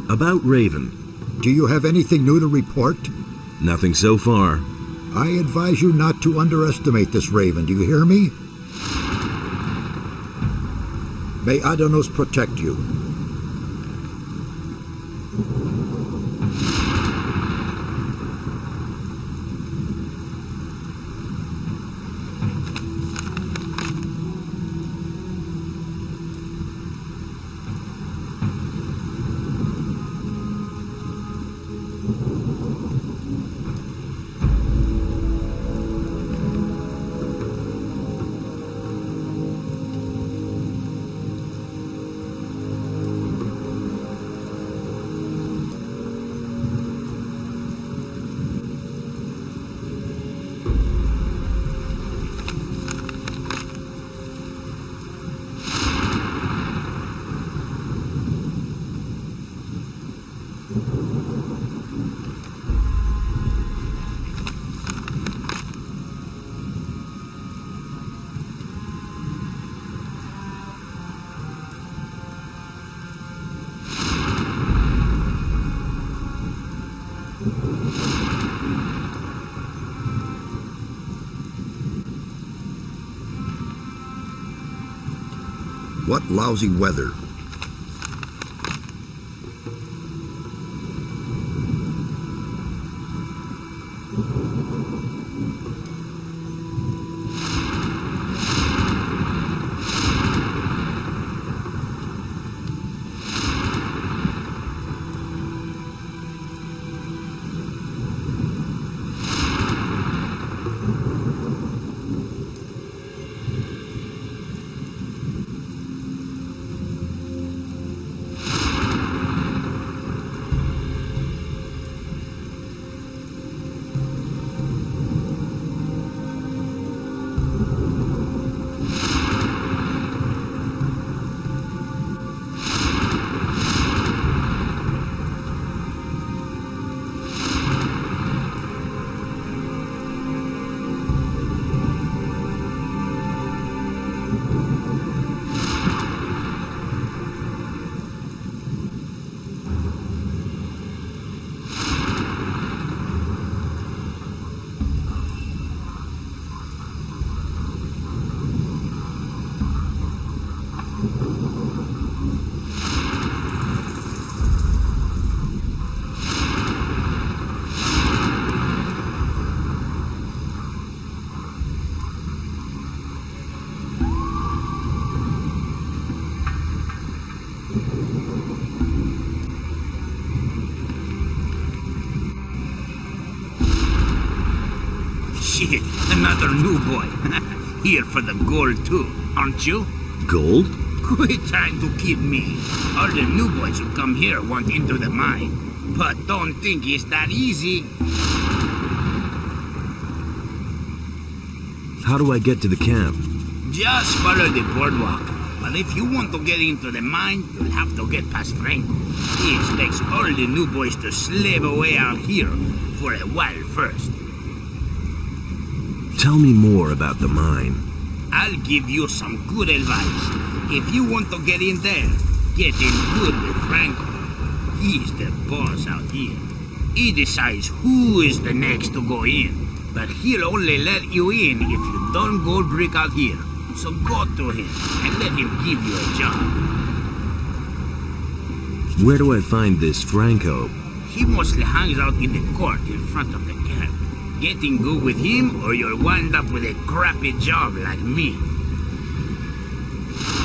About Raven. Do you have anything new to report? Nothing so far. I advise you not to underestimate this Raven, do you hear me? May Adonos protect you. What lousy weather. Shit, another new boy. Here for the gold too, aren't you? Gold? Quit trying to kid me. All the new boys who come here want into the mine. But don't think it's that easy. How do I get to the camp? Just follow the boardwalk. But if you want to get into the mine, you'll have to get past Franco. He expects all the new boys to slave away out here for a while first. Tell me more about the mine. I'll give you some good advice. If you want to get in there, get in good with Franco. He's the boss out here. He decides who is the next to go in. But he'll only let you in if you don't gold brick out here. So go to him and let him give you a job. Where do I find this Franco? He mostly hangs out in the court in front of the camp. Getting good with him or you'll wind up with a crappy job like me.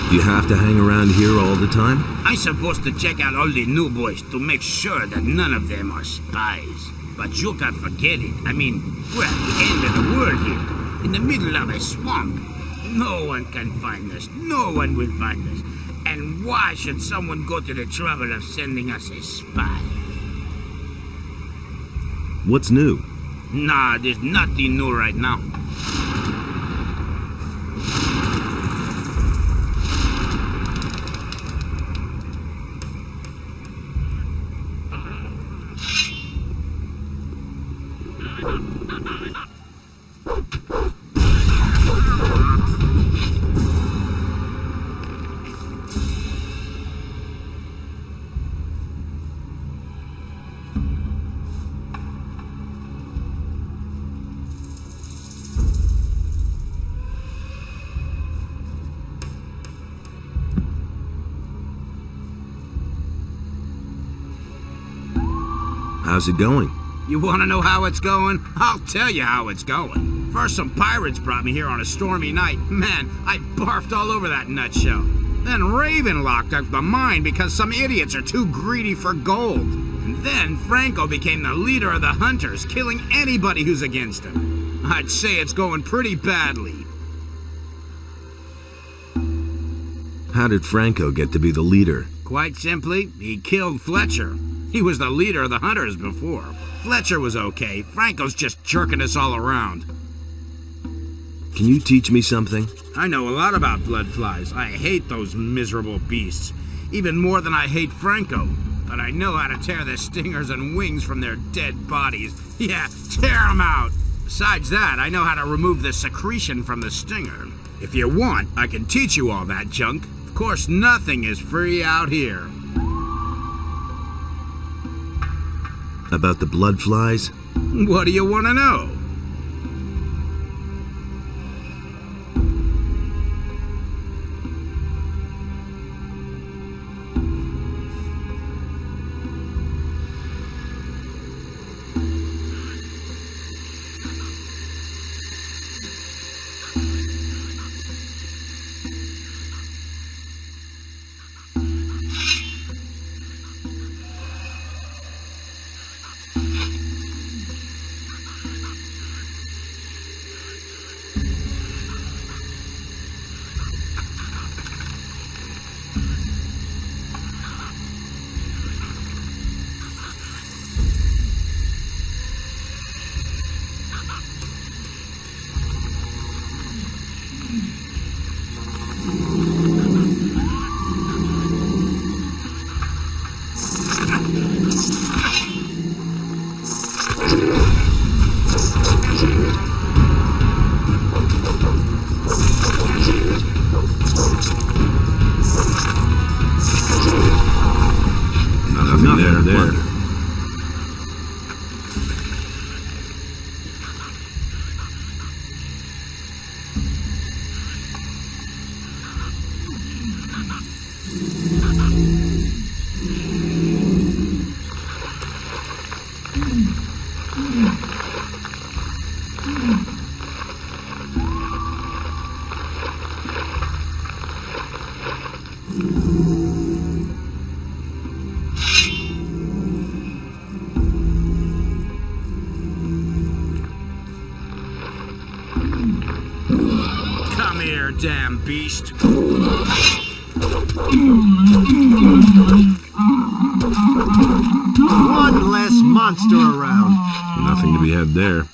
Do you have to hang around here all the time? I'm supposed to check out all the new boys to make sure that none of them are spies. But you can't forget it. I mean, we're at the end of the world here, in the middle of a swamp. No one can find us. No one will find us. And why should someone go to the trouble of sending us a spy? What's new? Nah, there's nothing new right now. How's it going? You want to know how it's going? I'll tell you how it's going. First, some pirates brought me here on a stormy night. Man, I barfed all over that nutshell. Then Raven locked up the mine because some idiots are too greedy for gold. And then Franco became the leader of the hunters, killing anybody who's against him. I'd say it's going pretty badly. How did Franco get to be the leader? Quite simply, he killed Fletcher. He was the leader of the hunters before. Fletcher was okay. Franco's just jerking us all around. Can you teach me something? I know a lot about blood flies. I hate those miserable beasts. Even more than I hate Franco. But I know how to tear their stingers and wings from their dead bodies. Yeah, tear them out! Besides that, I know how to remove the secretion from the stinger. If you want, I can teach you all that junk. Of course, nothing is free out here. About the blood flies? What do you want to know? Come here, damn beast. One less monster around. Nothing to be had there.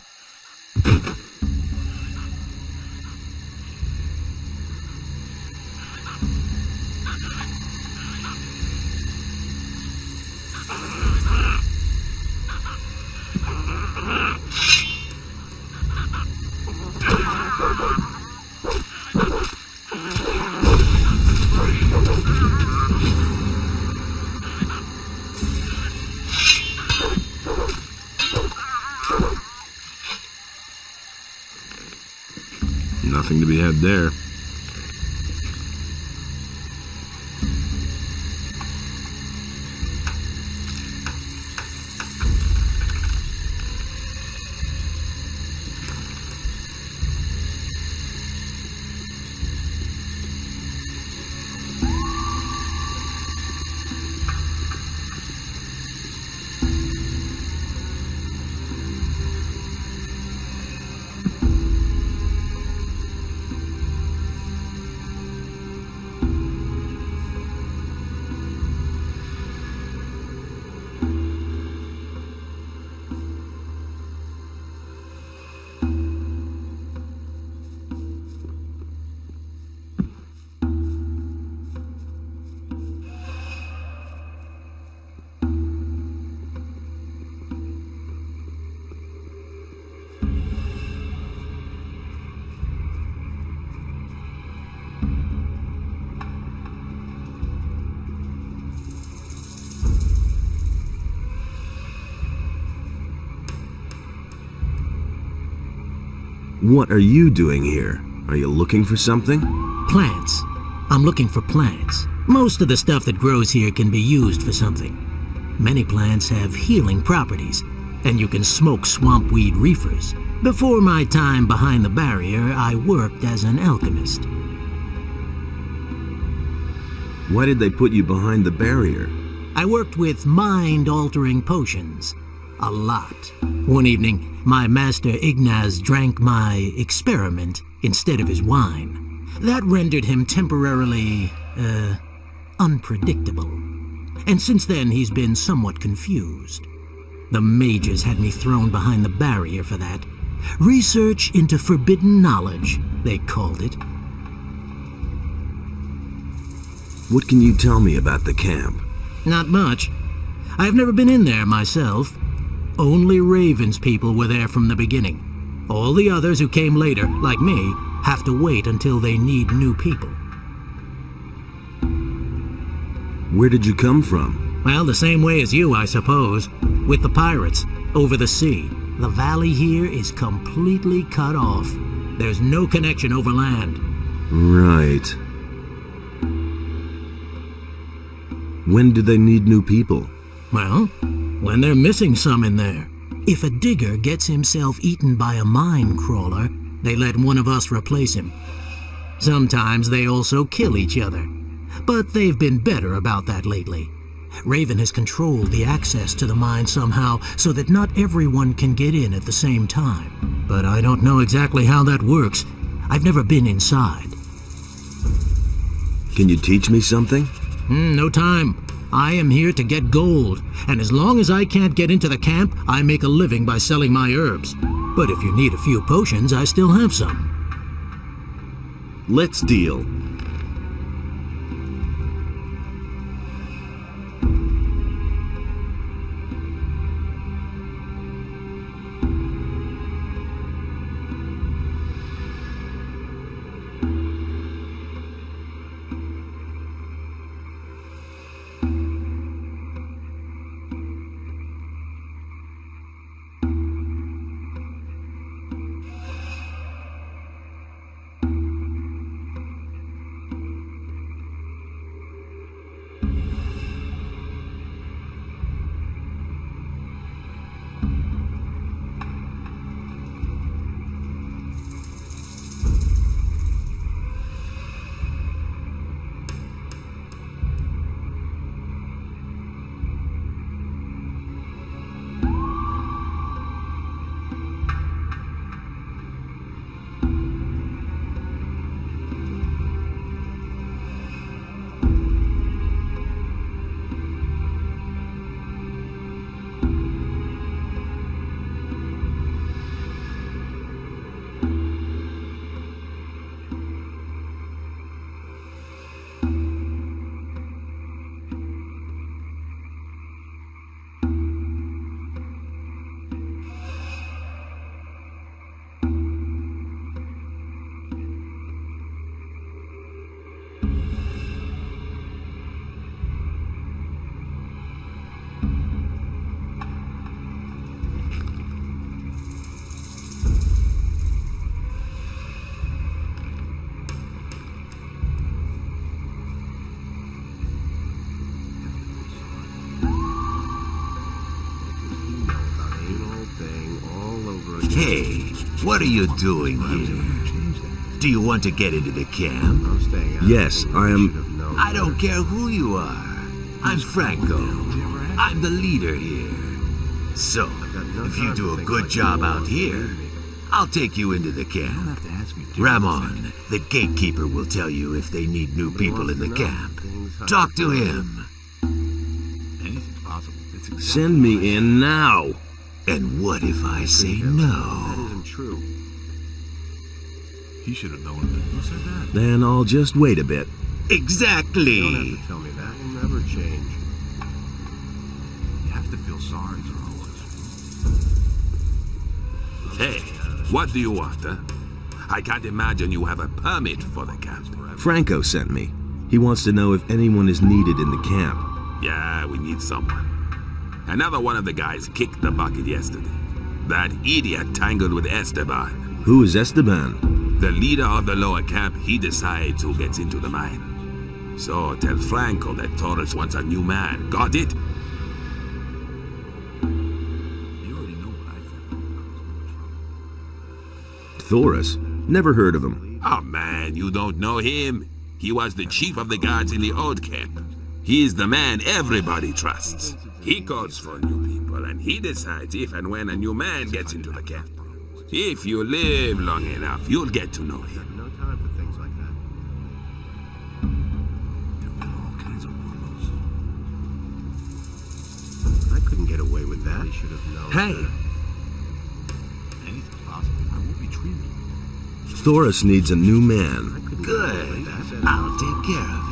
Nothing to be had there. What are you doing here? Are you looking for something? Plants. I'm looking for plants. Most of the stuff that grows here can be used for something. Many plants have healing properties, and you can smoke swamp weed reefers. Before my time behind the barrier, I worked as an alchemist. Why did they put you behind the barrier? I worked with mind-altering potions. A lot. One evening, my master Ignaz drank my experiment instead of his wine. That rendered him temporarily, unpredictable. And since then, he's been somewhat confused. The mages had me thrown behind the barrier for that. Research into forbidden knowledge, they called it. What can you tell me about the camp? Not much. I've never been in there myself. Only Raven's people were there from the beginning. All the others who came later, like me, have to wait until they need new people. Where did you come from? Well, the same way as you, I suppose. With the pirates, over the sea. The valley here is completely cut off. There's no connection over land. Right. When do they need new people? Well, when they're missing some in there. If a digger gets himself eaten by a mine crawler, they let one of us replace him. Sometimes they also kill each other. But they've been better about that lately. Raven has controlled the access to the mine somehow so that not everyone can get in at the same time. But I don't know exactly how that works. I've never been inside. Can you teach me something? No time. I am here to get gold, and as long as I can't get into the camp, I make a living by selling my herbs. But if you need a few potions, I still have some. Let's deal. Hey, what are you doing here? Do you want to get into the camp? Yes, I am... I don't care who you are. I'm Franco. I'm the leader here. So, if you do a good job out here, I'll take you into the camp. Ramon, the gatekeeper, will tell you if they need new people in the camp. Talk to him. Anything's possible. Send me in now. And what if I say no? That isn't true. He should have known that. Who said that? Then I'll just wait a bit. Exactly. You don't have to tell me that. It'll never change. You have to feel sorry for all of us. Hey, what do you want, huh? I can't imagine you have a permit for the camp. Franco sent me. He wants to know if anyone is needed in the camp. Yeah, we need someone. Another one of the guys kicked the bucket yesterday. That idiot tangled with Esteban. Who is Esteban? The leader of the lower camp, he decides who gets into the mine. So tell Franco that Torres wants a new man. Got it? Thoris? Never heard of him. Oh man, you don't know him? He was the chief of the guards in the old camp. He's the man everybody trusts. He calls for new people, and he decides if and when a new man gets into the camp. If you live long enough, you'll get to know him. No time for things like that. There have been all kinds of rumors. I couldn't get away with that. They should have known. Hey! Anything's possible. I won't be treated. Thoris needs a new man. Good. I'll take care of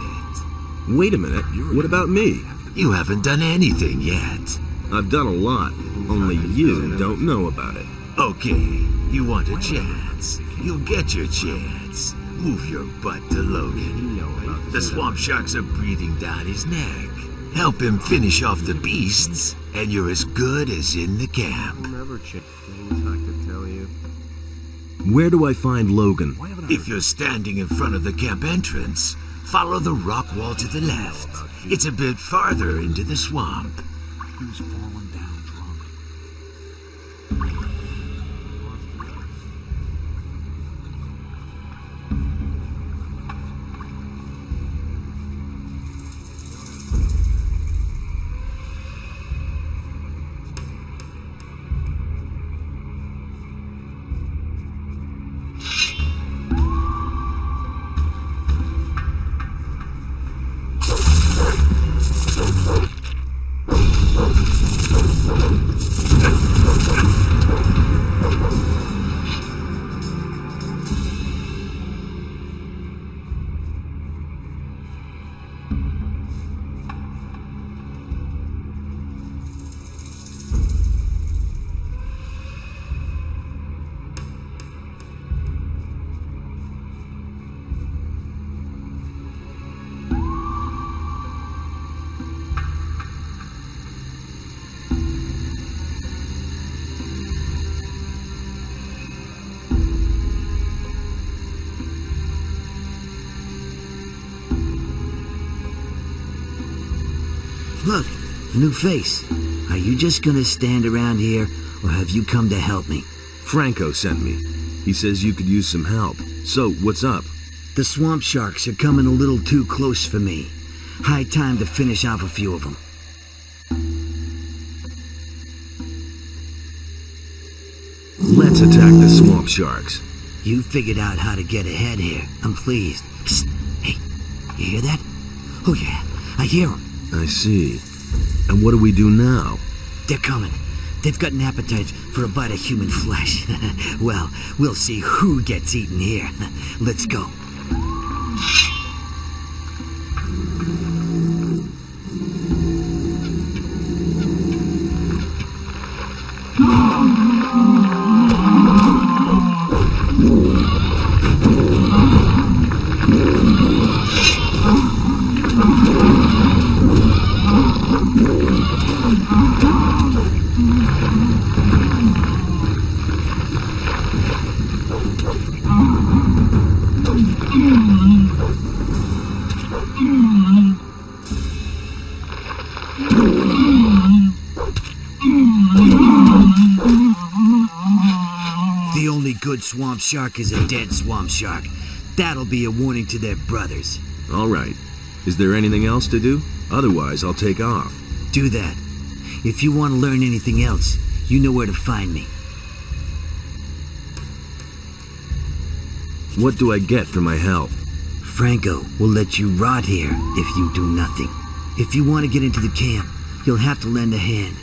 it. Wait a minute, what about me? You haven't done anything yet. I've done a lot, only you don't know about it. Okay, you want a chance. You'll get your chance. Move your butt to Logan. The swamp sharks are breathing down his neck. Help him finish off the beasts, and you're as good as in the camp. Never check things I could tell you. Where do I find Logan? If you're standing in front of the camp entrance, follow the rock wall to the left. It's a bit farther into the swamp. He was falling down drunk. Look, a new face. Are you just gonna stand around here, or have you come to help me? Franco sent me. He says you could use some help. So, what's up? The swamp sharks are coming a little too close for me. High time to finish off a few of them. Let's attack the swamp sharks. You figured out how to get ahead here. I'm pleased. Psst. Hey, you hear that? Oh yeah, I hear them. I see. And what do we do now? They're coming. They've got an appetite for a bite of human flesh. Well, we'll see who gets eaten here. Let's go. The only good swamp shark is a dead swamp shark. That'll be a warning to their brothers. All right. Is there anything else to do? Otherwise, I'll take off. Do that. If you want to learn anything else, you know where to find me. What do I get for my help? Franco will let you rot here if you do nothing. If you want to get into the camp, you'll have to lend a hand.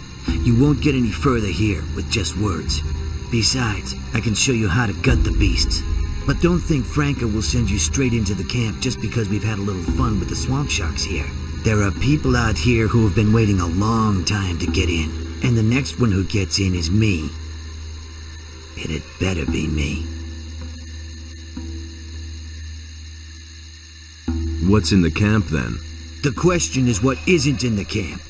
You won't get any further here with just words. Besides, I can show you how to gut the beasts. But don't think Franco will send you straight into the camp just because we've had a little fun with the swamp sharks here. There are people out here who have been waiting a long time to get in. And the next one who gets in is me. And it better be me. What's in the camp then? The question is what isn't in the camp.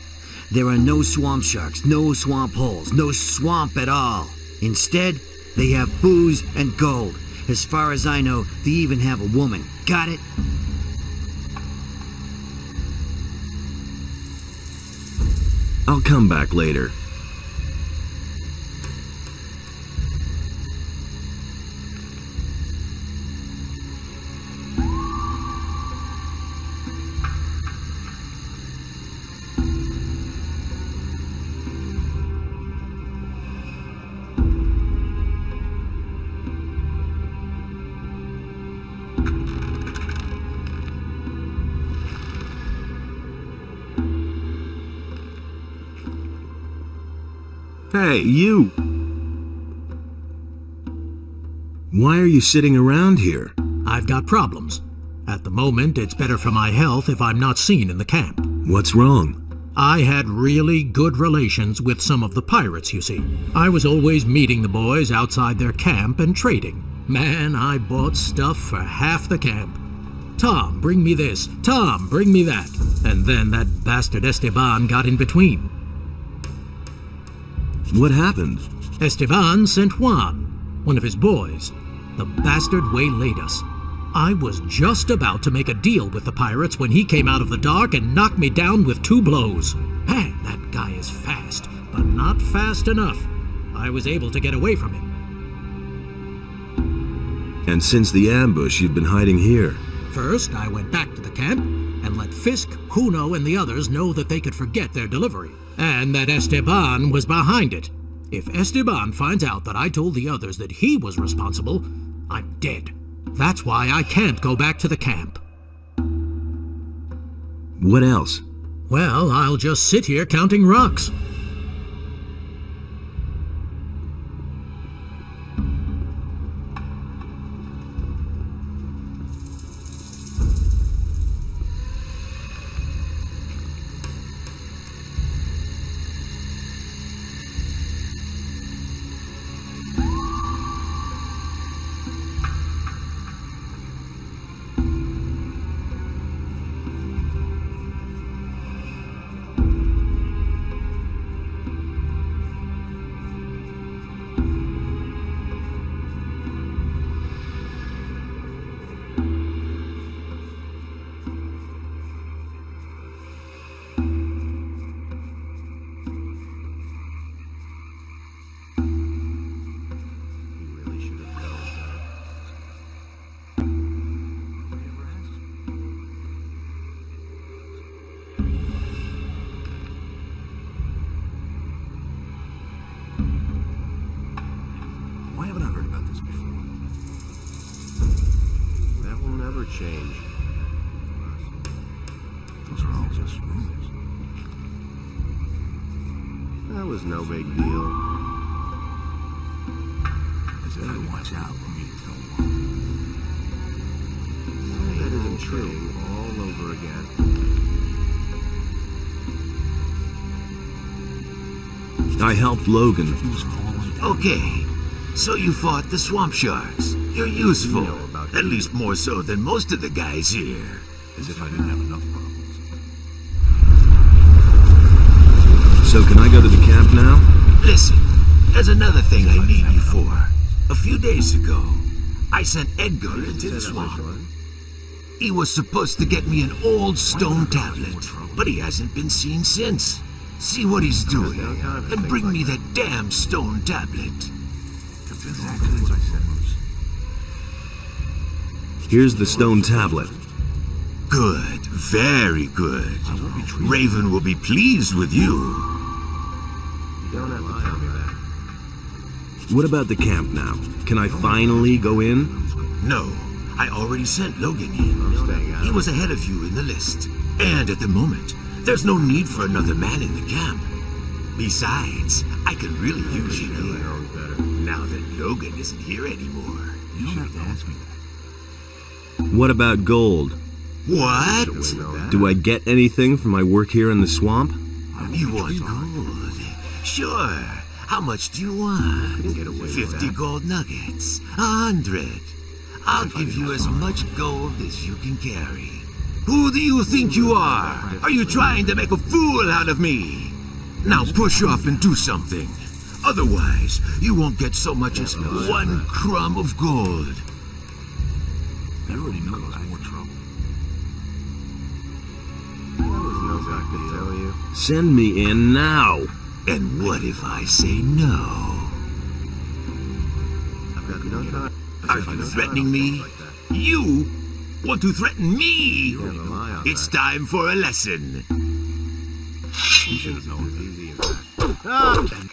There are no swamp sharks, no swamp holes, no swamp at all. Instead, they have booze and gold. As far as I know, they even have a woman. Got it? I'll come back later. Hey, you! Why are you sitting around here? I've got problems. At the moment, it's better for my health if I'm not seen in the camp. What's wrong? I had really good relations with some of the pirates, you see. I was always meeting the boys outside their camp and trading. Man, I bought stuff for half the camp. Tom, bring me this. Tom, bring me that. And then that bastard Esteban got in between. What happened? Esteban sent Juan, one of his boys. The bastard waylaid us. I was just about to make a deal with the pirates when he came out of the dark and knocked me down with 2 blows. Man, that guy is fast, but not fast enough. I was able to get away from him. And since the ambush, you've been hiding here. First, I went back to the camp and let Fisk, Juno, and the others know that they could forget their delivery, and that Esteban was behind it. If Esteban finds out that I told the others that he was responsible, I'm dead. That's why I can't go back to the camp. What else? Well, I'll just sit here counting rocks. Change. Those are all just rumors. That was no big deal. I better watch out when you tell one. That isn't true. All over again. I helped Logan. Okay, so you fought the swamp sharks. You're useful. At least more so than most of the guys here. As if I didn't have enough problems. So can I go to the camp now? Listen, there's another thing I need you for. A few days ago, I sent Edgar into the swamp. He was supposed to get me an old stone tablet, but he hasn't been seen since. See what he's doing, and bring me that damn stone tablet. That's exactly what I said. Here's the stone tablet. Good, very good. Raven will be pleased with you. You don't have to tell me that. What about the camp now? Can I finally go in? No, I already sent Logan in. He was ahead of you in the list. And at the moment, there's no need for another man in the camp. Besides, I could really use you here, now that Logan isn't here anymore. You don't have to ask me that. What about gold? What? Do I get anything for my work here in the swamp? You want gold? Sure. How much do you want? 50 gold nuggets. 100. I'll give you as much gold as you can carry. Who do you think you are? Are you trying to make a fool out of me? Now push off and do something. Otherwise, you won't get so much as 1 crumb of gold. You already know there's more trouble. I could tell you. Send me in now. And what if I say no? I've got no time. Are you threatening me? You want to threaten me? It's time for a lesson. You should have known that.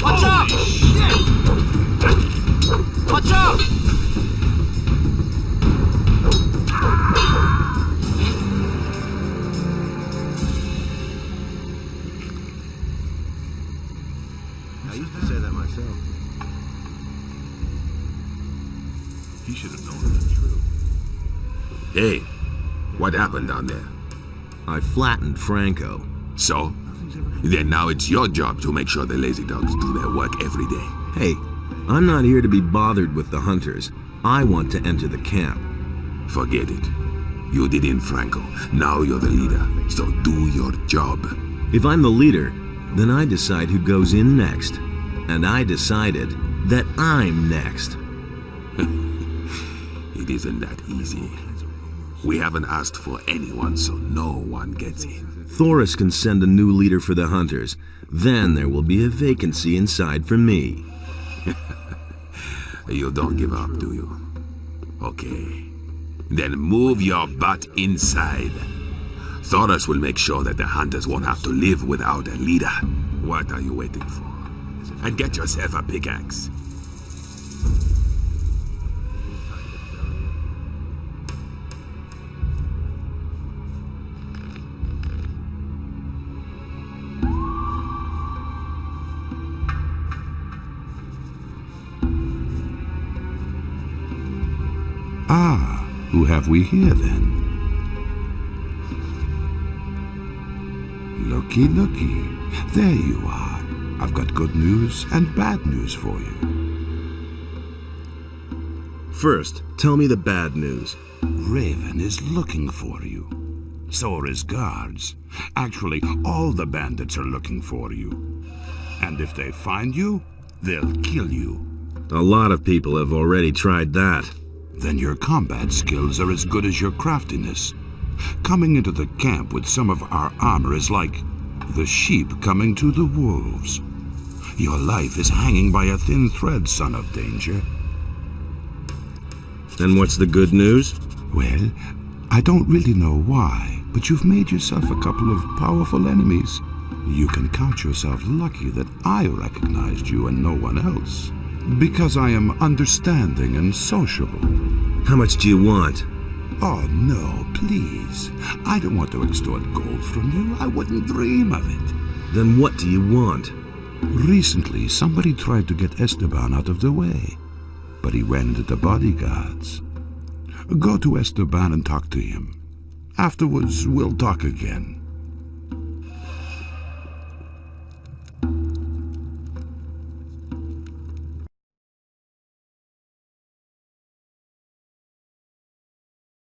Watch out! Shit! Watch out! Hey, what happened down there? I flattened Franco. So? Then now it's your job to make sure the lazy dogs do their work every day. Hey, I'm not here to be bothered with the hunters. I want to enter the camp. Forget it. You did in Franco. Now you're the leader, so do your job. If I'm the leader, then I decide who goes in next. And I decided that I'm next. It isn't that easy. We haven't asked for anyone, so no one gets in. Thoris can send a new leader for the hunters. Then there will be a vacancy inside for me. You don't give up, do you? Okay. Then move your butt inside. Thoris will make sure that the hunters won't have to live without a leader. What are you waiting for? And get yourself a pickaxe. Ah, who have we here then? Looky, looky. There you are. I've got good news and bad news for you. First, tell me the bad news. Raven is looking for you. So are his guards. Actually, all the bandits are looking for you. And if they find you, they'll kill you. A lot of people have already tried that. Then your combat skills are as good as your craftiness. Coming into the camp with some of our armor is like the sheep coming to the wolves. Your life is hanging by a thin thread, son of danger. And what's the good news? Well, I don't really know why, but you've made yourself a couple of powerful enemies. You can count yourself lucky that I recognized you and no one else. Because I am understanding and sociable. How much do you want? Oh, no, please. I don't want to extort gold from you. I wouldn't dream of it. Then what do you want? Recently, somebody tried to get Esteban out of the way, but he ran into the bodyguards. Go to Esteban and talk to him. Afterwards, we'll talk again.